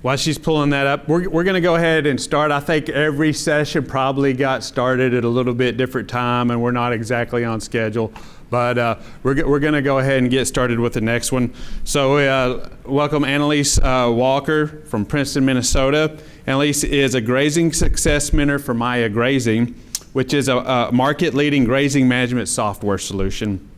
While she's pulling that up, we're going to go ahead and start. I think every session probably got started at a little bit different time, and we're not exactly on schedule. But we're going to go ahead and get started with the next one. So welcome Annalise Walker from Princeton, Minnesota. Annalise is a grazing success mentor for Maya Grazing, which is a market-leading grazing management software solution.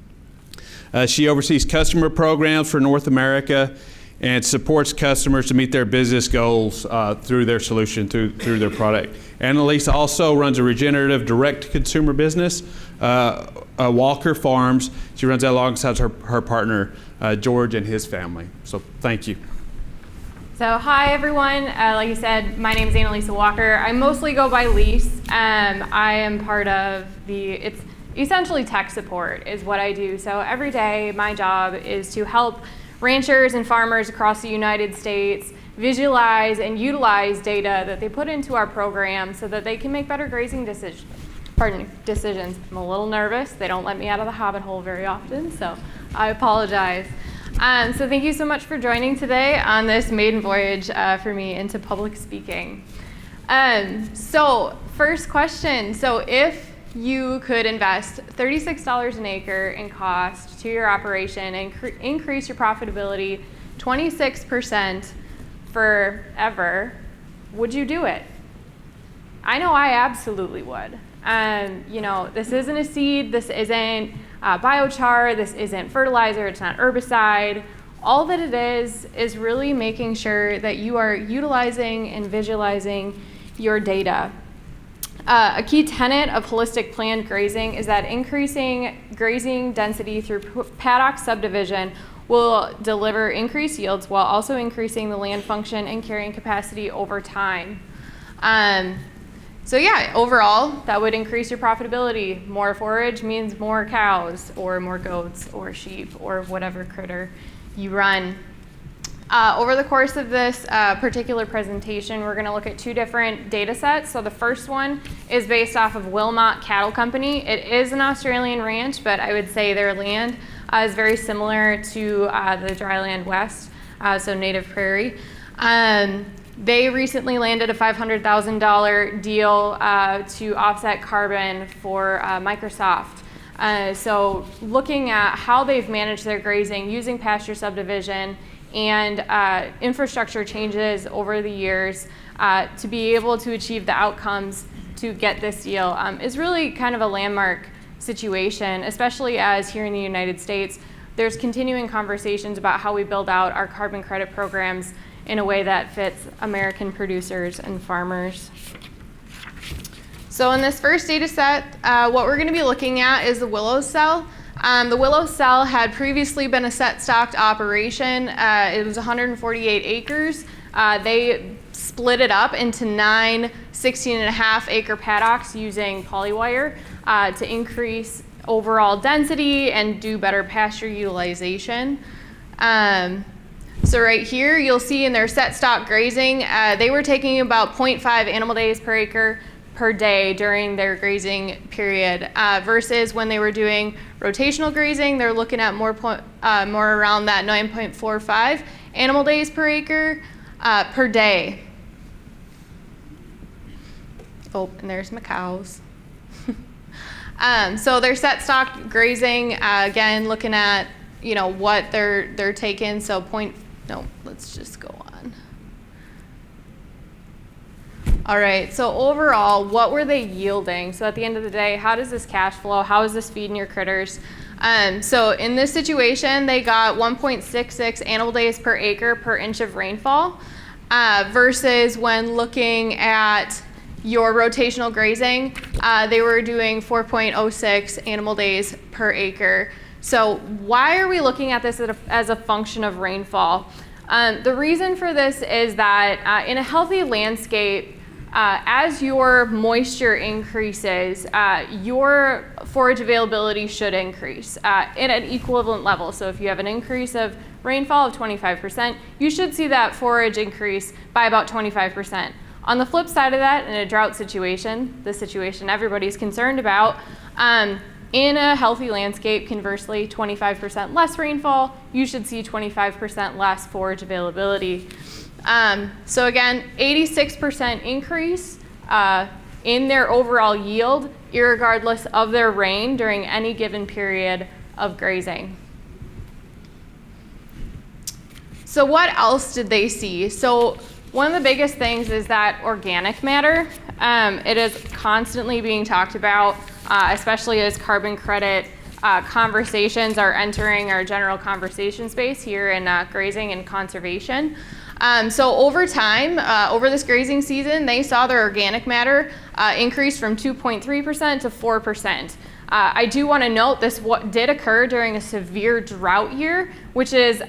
She oversees customer programs for North America and supports customers to meet their business goals through their solution, through their product. Annalise also runs a regenerative direct-to-consumer business, Walker Farms. She runs that alongside her partner, George, and his family. So thank you. So hi everyone, like you said, my name is Annalisa Walker. I mostly go by Lise. I am part of it's essentially tech support is what I do. So every day my job is to help ranchers and farmers across the United States visualize and utilize data that they put into our program so that they can make better grazing decisions. I'm a little nervous. They don't let me out of the hobbit hole very often, so I apologize. So thank you so much for joining today on this maiden voyage for me into public speaking. So first question, so if you could invest $36 an acre in cost to your operation and increase your profitability 26% forever, would you do it? I know I absolutely would. You know, this isn't a seed, this isn't biochar, this isn't fertilizer, it's not herbicide. All that it is really making sure that you are utilizing and visualizing your data. A key tenet of holistic planned grazing is that increasing grazing density through paddock subdivision will deliver increased yields while also increasing the land function and carrying capacity over time. So yeah, overall, that would increase your profitability. More forage means more cows or more goats or sheep or whatever critter you run. Over the course of this particular presentation, we're going to look at two different data sets. So the first one is based off of Wilmot Cattle Company. It is an Australian ranch, but I would say their land is very similar to the dryland west, so native prairie. They recently landed a $500,000 deal to offset carbon for Microsoft. So looking at how they've managed their grazing using pasture subdivision and infrastructure changes over the years to be able to achieve the outcomes to get this deal is really kind of a landmark situation, especially as here in the United States, there's continuing conversations about how we build out our carbon credit programs in a way that fits American producers and farmers. So in this first data set, what we're going to be looking at is the willow cell. The willow cell had previously been a set-stocked operation. It was 148 acres. They split it up into 9 16.5-acre paddocks using polywire to increase overall density and do better pasture utilization. So right here, you'll see in their set-stock grazing, they were taking about 0.5 animal days per acre per day during their grazing period versus when they were doing rotational grazing, they're looking at more around that 9.45 animal days per acre per day. Oh, and there's my cows. So their set stock grazing, again, looking at what they're taking. So let's just go on. All right, so overall, what were they yielding? So at the end of the day, how does this cash flow? How is this feeding your critters? So in this situation, they got 1.66 animal days per acre per inch of rainfall versus when looking at your rotational grazing, they were doing 4.06 animal days per acre. So why are we looking at this as a function of rainfall? The reason for this is that in a healthy landscape, as your moisture increases, your forage availability should increase at an equivalent level. So if you have an increase of rainfall of 25%, you should see that forage increase by about 25%. On the flip side of that, in a drought situation, the situation everybody's concerned about, In a healthy landscape, conversely, 25% less rainfall, you should see 25% less forage availability. So again, 86% increase in their overall yield, irregardless of their rain during any given period of grazing. So what else did they see? So one of the biggest things is that organic matter. It is constantly being talked about, especially as carbon credit conversations are entering our general conversation space here in grazing and conservation. So over time, over this grazing season, they saw their organic matter increase from 2.3% to 4%. I do want to note this did occur during a severe drought year, which is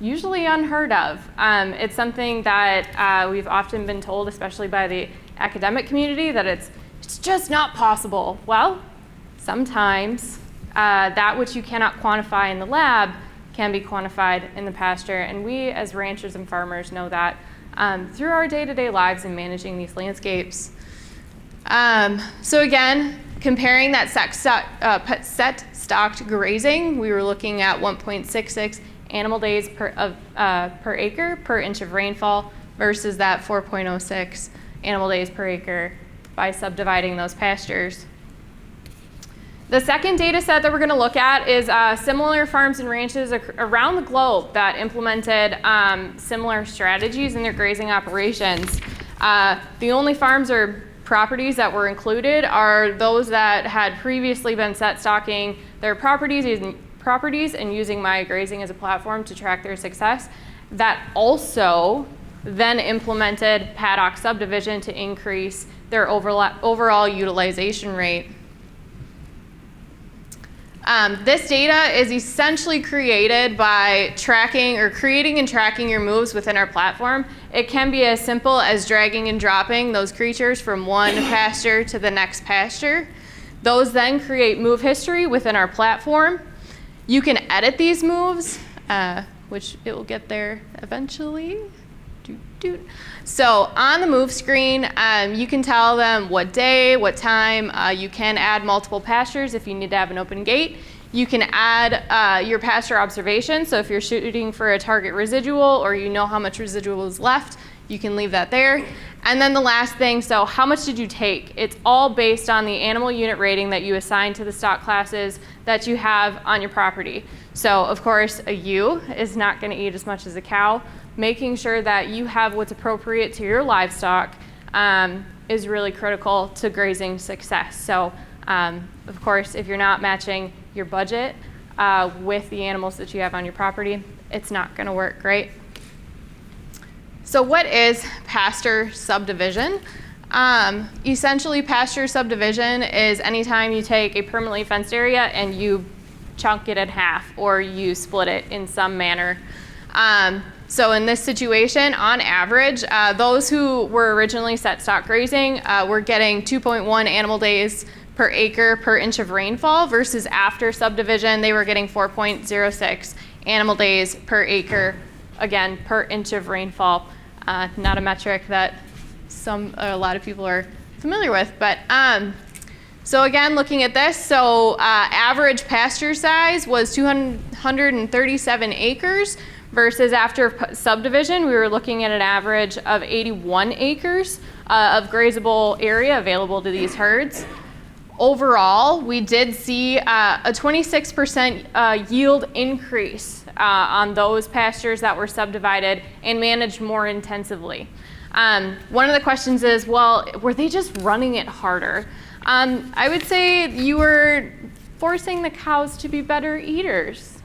usually unheard of. It's something that we've often been told, especially by the academic community, that it's just not possible. Well, sometimes that which you cannot quantify in the lab can be quantified in the pasture, and we as ranchers and farmers know that through our day-to-day lives in managing these landscapes. So again, comparing that set stocked grazing, we were looking at 1.66 animal days per acre per inch of rainfall versus that 4.06 animal days per acre by subdividing those pastures. The second data set that we're going to look at is similar farms and ranches around the globe that implemented similar strategies in their grazing operations. The only farms or properties that were included are those that had previously been set stocking their properties and using My Grazing as a platform to track their success, that also then implemented paddock subdivision to increase their overall utilization rate. This data is essentially created by creating and tracking your moves within our platform. It can be as simple as dragging and dropping those creatures from one pasture to the next pasture. Those then create move history within our platform. You can edit these moves, which it will get there eventually. So on the move screen, you can tell them what day, what time. You can add multiple pastures if you need to have an open gate. You can add your pasture observation. So if you're shooting for a target residual or you know how much residual is left, you can leave that there. And then the last thing, so how much did you take? It's all based on the animal unit rating that you assign to the stock classes that you have on your property. So of course, a ewe is not going to eat as much as a cow. Making sure that you have what's appropriate to your livestock is really critical to grazing success. So of course, if you're not matching your budget with the animals that you have on your property, it's not going to work, right? So what is pasture subdivision? Essentially, pasture subdivision is anytime you take a permanently fenced area and you chunk it in half or you split it in some manner. So in this situation, on average, those who were originally set stock grazing were getting 2.1 animal days per acre per inch of rainfall versus after subdivision, they were getting 4.06 animal days per acre, again, per inch of rainfall. Not a metric that a lot of people are familiar with, but so again, looking at this, so average pasture size was 237 acres versus after subdivision, we were looking at an average of 81 acres of grazable area available to these herds. Overall, we did see a 26% yield increase on those pastures that were subdivided and managed more intensively. One of the questions is, well, were they just running it harder? I would say you were forcing the cows to be better eaters.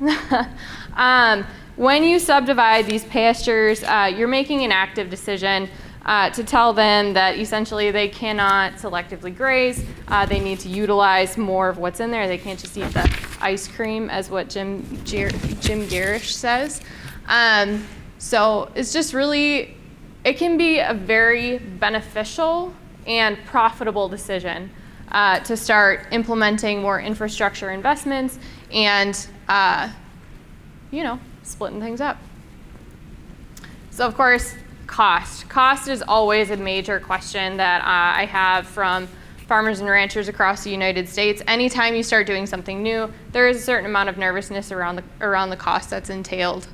When you subdivide these pastures, you're making an active decision to tell them that essentially they cannot selectively graze. They need to utilize more of what's in there. They can't just eat the ice cream, as what Jim Garish says. So it's just really, it can be a very beneficial and profitable decision to start implementing more infrastructure investments and, splitting things up. So of course, cost. Cost is always a major question that I have from farmers and ranchers across the United States, anytime you start doing something new, there is a certain amount of nervousness around the cost that's entailed.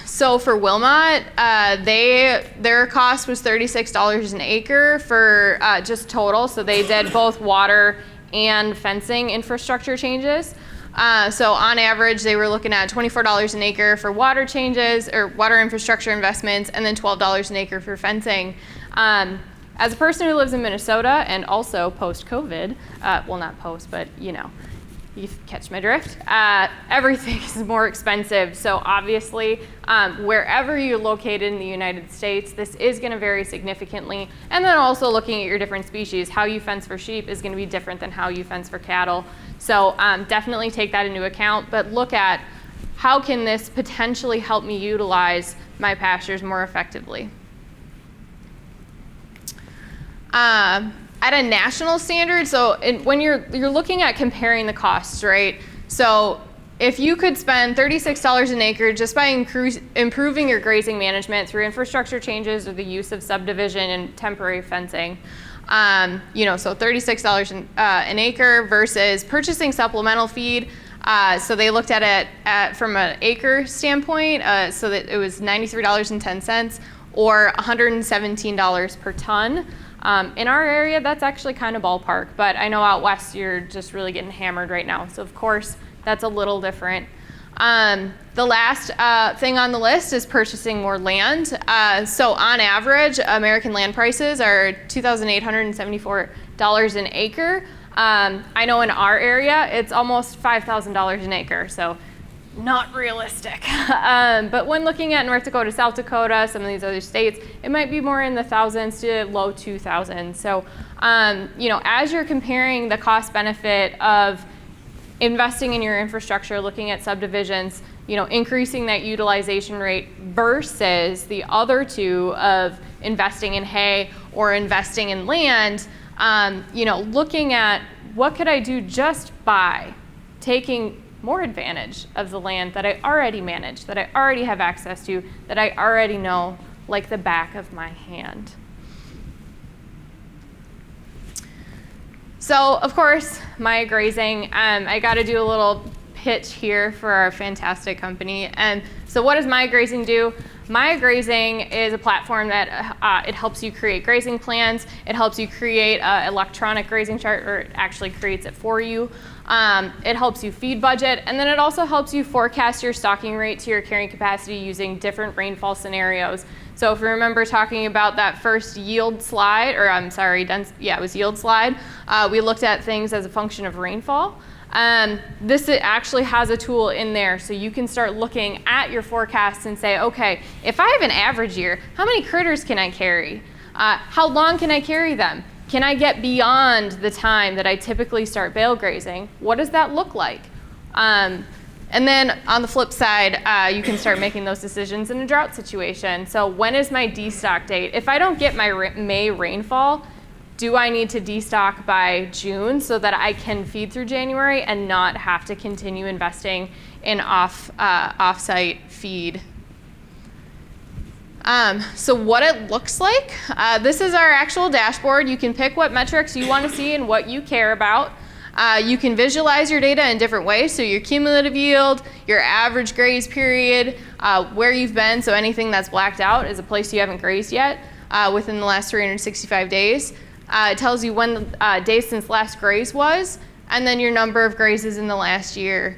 So for Wilmot, their cost was $36 an acre for just total. So they did both water and fencing infrastructure changes. So on average, they were looking at $24 an acre for water changes or water infrastructure investments, and then $12 an acre for fencing. As a person who lives in Minnesota and also post-COVID, well, not post, but you know, you catch my drift, everything is more expensive. So obviously, wherever you're located in the United States, this is going to vary significantly. And then also looking at your different species, how you fence for sheep is going to be different than how you fence for cattle. So definitely take that into account, but look at how can this potentially help me utilize my pastures more effectively. At a national standard, so when you're looking at comparing the costs, right? So if you could spend $36 an acre just by improving your grazing management through infrastructure changes or the use of subdivision and temporary fencing, you know, so $36 an acre versus purchasing supplemental feed. So they looked at it from an acre standpoint, so that it was $93.10 or $117 per ton. In our area, that's actually kind of ballpark, but I know out west you're just really getting hammered right now. So of course, that's a little different. The last thing on the list is purchasing more land. So on average, American land prices are $2,874 an acre. I know in our area, it's almost $5,000 an acre, so not realistic. But when looking at North Dakota, South Dakota, some of these other states, it might be more in the thousands to low 2,000s. So, you know, as you're comparing the cost benefit of investing in your infrastructure, looking at subdivisions, you know, increasing that utilization rate versus the other two of investing in hay or investing in land, you know, looking at what could I do just by taking more advantage of the land that I already manage, that I already have access to, that I already know like the back of my hand. So of course, my grazing, I got to do a little pitch here for our fantastic company. And so what does My Grazing do? My Grazing is a platform that it helps you create grazing plans. It helps you create an electronic grazing chart, or it actually creates it for you. It helps you feed budget, and then it also helps you forecast your stocking rate to your carrying capacity using different rainfall scenarios. So if you remember talking about that first yield slide, or I'm sorry, it was yield slide, we looked at things as a function of rainfall. This actually has a tool in there, so you can start looking at your forecasts and say, okay, if I have an average year, how many critters can I carry? How long can I carry them? Can I get beyond the time that I typically start bale grazing? What does that look like? And then on the flip side, you can start making those decisions in a drought situation. So when is my destock date? If I don't get my May rainfall, do I need to destock by June so that I can feed through January and not have to continue investing in off-site feed? So what it looks like, this is our actual dashboard. You can pick what metrics you want to see and what you care about. You can visualize your data in different ways, so your cumulative yield, your average graze period, where you've been, so anything that's blacked out is a place you haven't grazed yet within the last 365 days. It tells you when the day since last graze was, and then your number of grazes in the last year.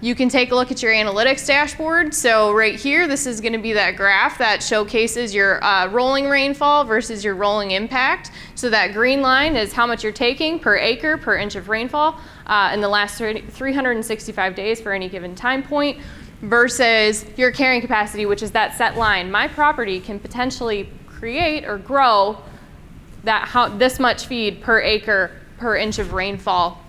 You can take a look at your analytics dashboard. So right here, this is going to be that graph that showcases your rolling rainfall versus your rolling impact. So that green line is how much you're taking per acre, per inch of rainfall in the last 365 days for any given time point, versus your carrying capacity, which is that set line. My property can potentially create or grow this much feed per acre, per inch of rainfall.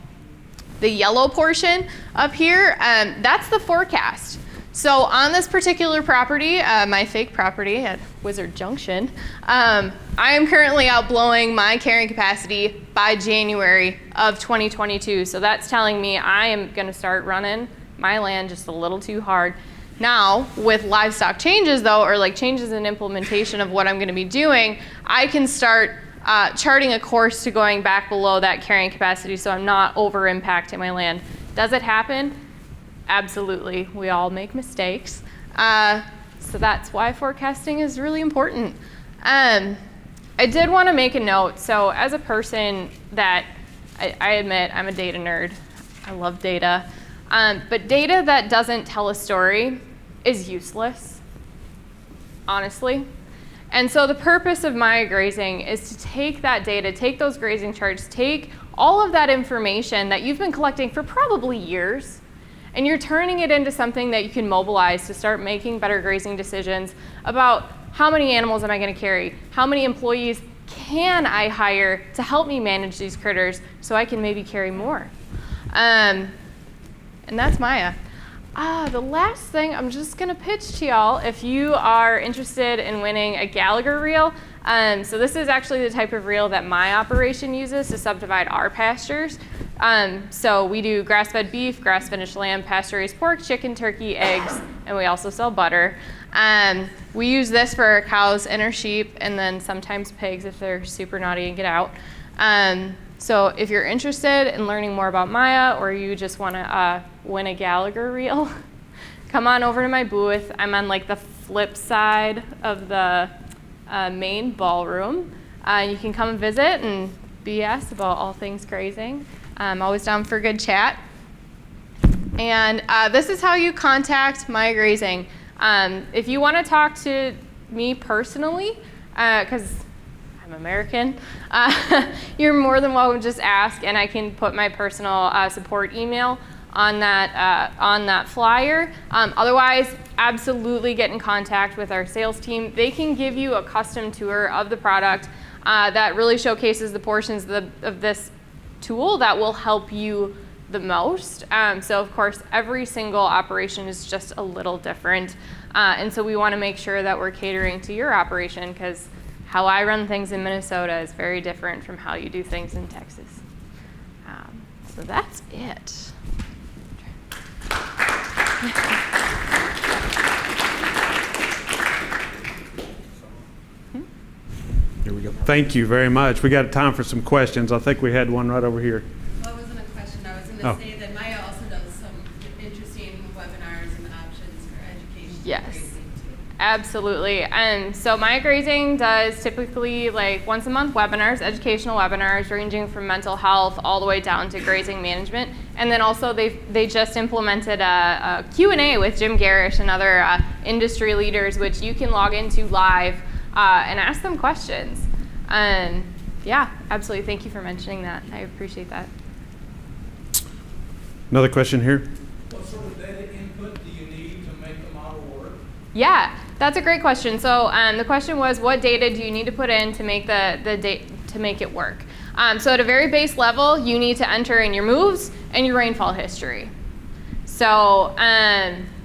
The yellow portion up here, that's the forecast. So on this particular property, my fake property at Wizard Junction, I am currently outblowing my carrying capacity by January of 2022. So that's telling me I am going to start running my land just a little too hard. Now, with livestock changes though, or like changes in implementation of what I'm going to be doing, I can start charting a course to going back below that carrying capacity so I'm not over impacting my land. Does it happen? Absolutely. We all make mistakes. So that's why forecasting is really important. I did want to make a note. So as a person that I admit I'm a data nerd. I love data. But data that doesn't tell a story is useless, honestly. And so the purpose of Maya Grazing is to take that data, take those grazing charts, take all of that information that you've been collecting for probably years, and you're turning it into something that you can mobilize to start making better grazing decisions about how many animals am I going to carry, how many employees can I hire to help me manage these critters so I can maybe carry more. And that's Maya. The last thing I'm just going to pitch to y'all, if you are interested in winning a Gallagher reel, so this is actually the type of reel that my operation uses to subdivide our pastures. So we do grass-fed beef, grass-finished lamb, pasture-raised pork, chicken, turkey, eggs, and we also sell butter. We use this for our cows and our sheep, and then sometimes pigs if they're super naughty and get out. So if you're interested in learning more about Maya, or you just want to win a Gallagher reel, come on over to my booth. I'm on like the flip side of the main ballroom. You can come and visit and BS about all things grazing. I'm always down for a good chat. And this is how you contact Maya Grazing. If you want to talk to me personally, because I'm American, you're more than welcome to just ask, and I can put my personal support email on that flyer. Otherwise, absolutely get in contact with our sales team. They can give you a custom tour of the product that really showcases the portions of this tool that will help you the most. So of course, every single operation is just a little different. And so we want to make sure that we're catering to your operation, because how I run things in Minnesota is very different from how you do things in Texas. So that's it. Here we go. Thank you very much. We got time for some questions. I think we had one right over here. Well, it wasn't a question. I was going to say that Maya also does some interesting webinars and options for education. Yes. Absolutely. And so Maya Grazing does typically like once a month webinars, educational webinars, ranging from mental health all the way down to grazing management. And then also they just implemented a Q&A with Jim Garish and other industry leaders, which you can log into live and ask them questions. Yeah, absolutely. Thank you for mentioning that. I appreciate that. Another question here. What sort of data input do you need to make the model work? Yeah, that's a great question. So the question was, what data do you need to put in to make to make it work? So at a very base level, you need to enter in your moves and your rainfall history. So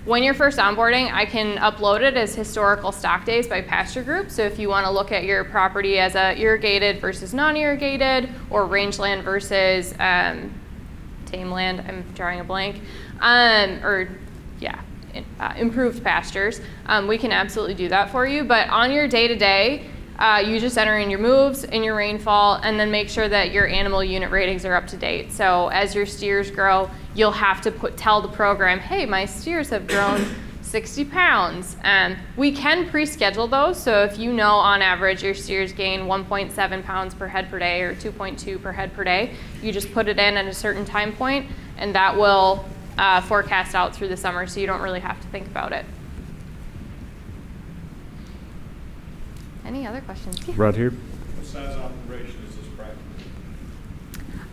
when you're first onboarding, I can upload it as historical stock days by pasture group. So if you want to look at your property as a irrigated versus non-irrigated, or rangeland versus tame land, I'm drawing a blank, improved pastures, we can absolutely do that for you. But on your day-to-day, you just enter in your moves and your rainfall, and then make sure that your animal unit ratings are up to date. So as your steers grow, you'll have to tell the program, hey, my steers have grown 60 pounds. We can pre-schedule those, so if you know on average your steers gain 1.7 pounds per head per day or 2.2 per head per day, you just put it in at a certain time point, and that will forecast out through the summer, so you don't really have to think about it. Any other questions? Yeah. Right here. What size operation is this practical?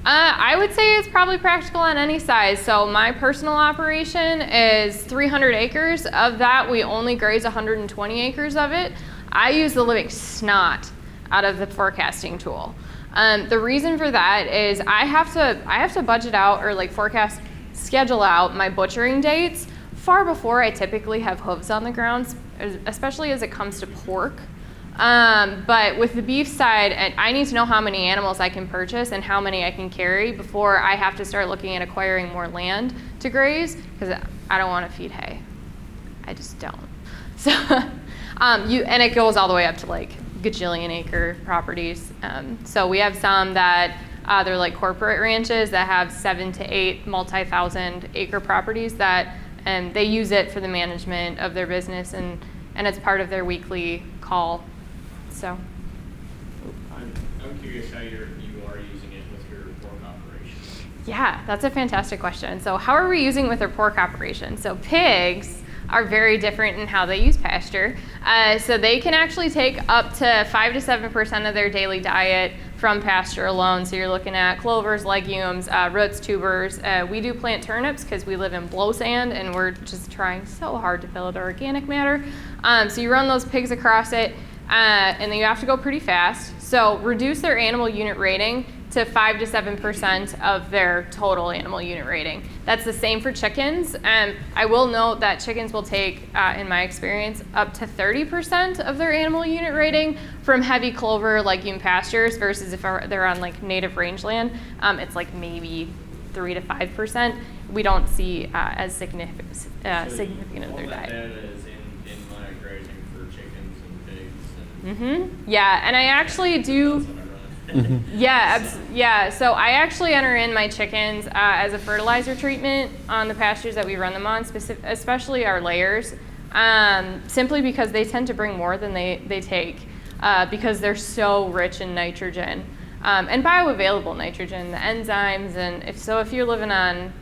I would say it's probably practical on any size. So my personal operation is 300 acres. Of that, we only graze 120 acres of it. I use the living snot out of the forecasting tool. The reason for that is I have to budget out, or like schedule out my butchering dates far before I typically have hooves on the ground, especially as it comes to pork. But with the beef side, I need to know how many animals I can purchase and how many I can carry before I have to start looking at acquiring more land to graze, because I don't want to feed hay. I just don't. So, and it goes all the way up to like gajillion acre properties. So we have some that they're like corporate ranches that have 7 to 8 multi-thousand acre properties that they use it for the management of their business, and it's part of their weekly call. So I'm curious how you are using it with your pork operation. yeah, that's a fantastic question. So how are we using with our pork operation? So pigs are very different in how they use pasture. So they can actually take up to 5 to 7% of their daily diet from pasture alone. So you're looking at clovers, legumes, roots, tubers. We do plant turnips because we live in blow sand and we're just trying so hard to fill it with organic matter. So you run those pigs across it and then you have to go pretty fast. So reduce their animal unit rating to 5 to 7% of their total animal unit rating. That's the same for chickens. I will note that chickens will take, in my experience, up to 30% of their animal unit rating from heavy clover legume pastures versus if they're on like native rangeland, it's like maybe 3 to 5%. We don't see as significant of their diet. All that data is in my grazing for chickens and pigs. And Yeah, and I actually do. that's what I run. Yeah. So I actually enter in my chickens as a fertilizer treatment on the pastures that we run them on, especially our layers, simply because they tend to bring more than they take because they're so rich in nitrogen and bioavailable nitrogen, the enzymes, and if you're living on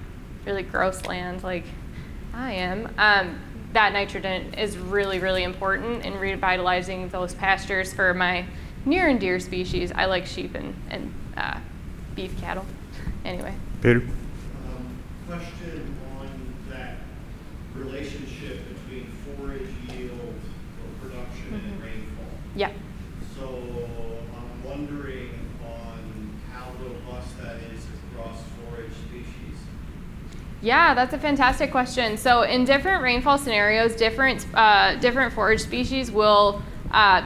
really gross land like I am, that nitrogen is really, really important in revitalizing those pastures for my near and dear species. I like sheep and beef cattle. Anyway. Peter? Question on that relationship between forage yield or production and rainfall. Yeah. So I'm wondering on how robust that is across forage species. Yeah, that's a fantastic question. So in different rainfall scenarios, different forage species will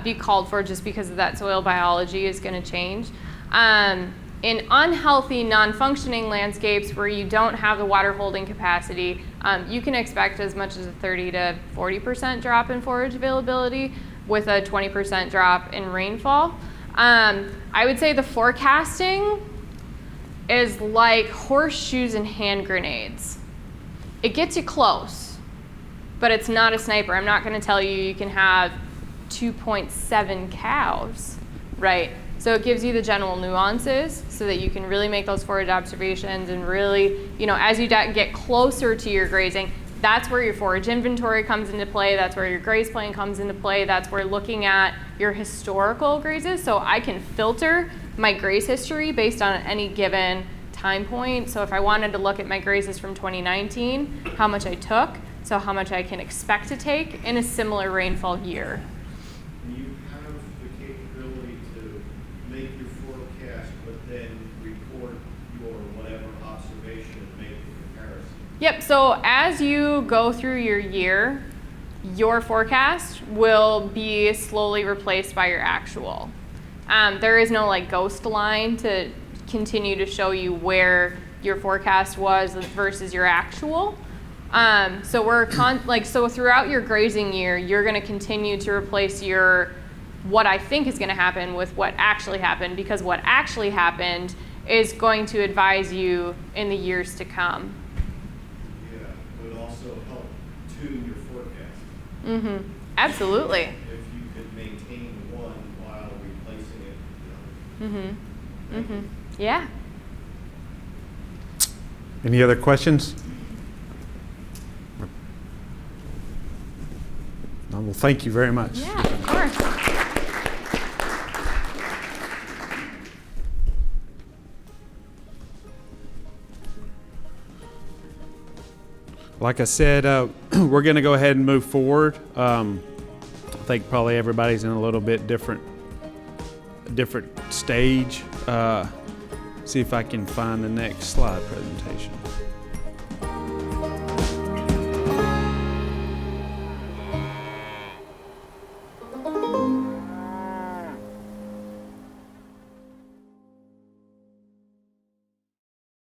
be called for just because of that soil biology is going to change. In unhealthy, non-functioning landscapes where you don't have the water holding capacity, you can expect as much as a 30 to 40% drop in forage availability with a 20% drop in rainfall. I would say the forecasting is like horseshoes and hand grenades. It gets you close, but it's not a sniper. I'm not going to tell you can have 2.7 cows, right? So it gives you the general nuances so that you can really make those forage observations and really, as you get closer to your grazing, that's where your forage inventory comes into play. That's where your graze plan comes into play. That's where looking at your historical grazes. So I can filter my graze history based on any given time point. So if I wanted to look at my grazes from 2019, how much I took, so how much I can expect to take in a similar rainfall year. You have the capability to make your forecast, but then record your whatever observation and make the comparison. Yep, so as you go through your year, your forecast will be slowly replaced by your actual. There is no ghost line to continue to show you where your forecast was versus your actual. So throughout your grazing year, you're going to continue to replace what I think is going to happen with what actually happened, because what actually happened is going to advise you in the years to come. Yeah, it would also help tune your forecast. Mm-hmm. Absolutely. If you could maintain one while replacing it. Mm-hmm. Mm-hmm. Yeah. Any other questions? Well, thank you very much. Yeah, of course. Like I said, we're going to go ahead and move forward. I think probably everybody's in a little bit different stage. See if I can find the next slide presentation.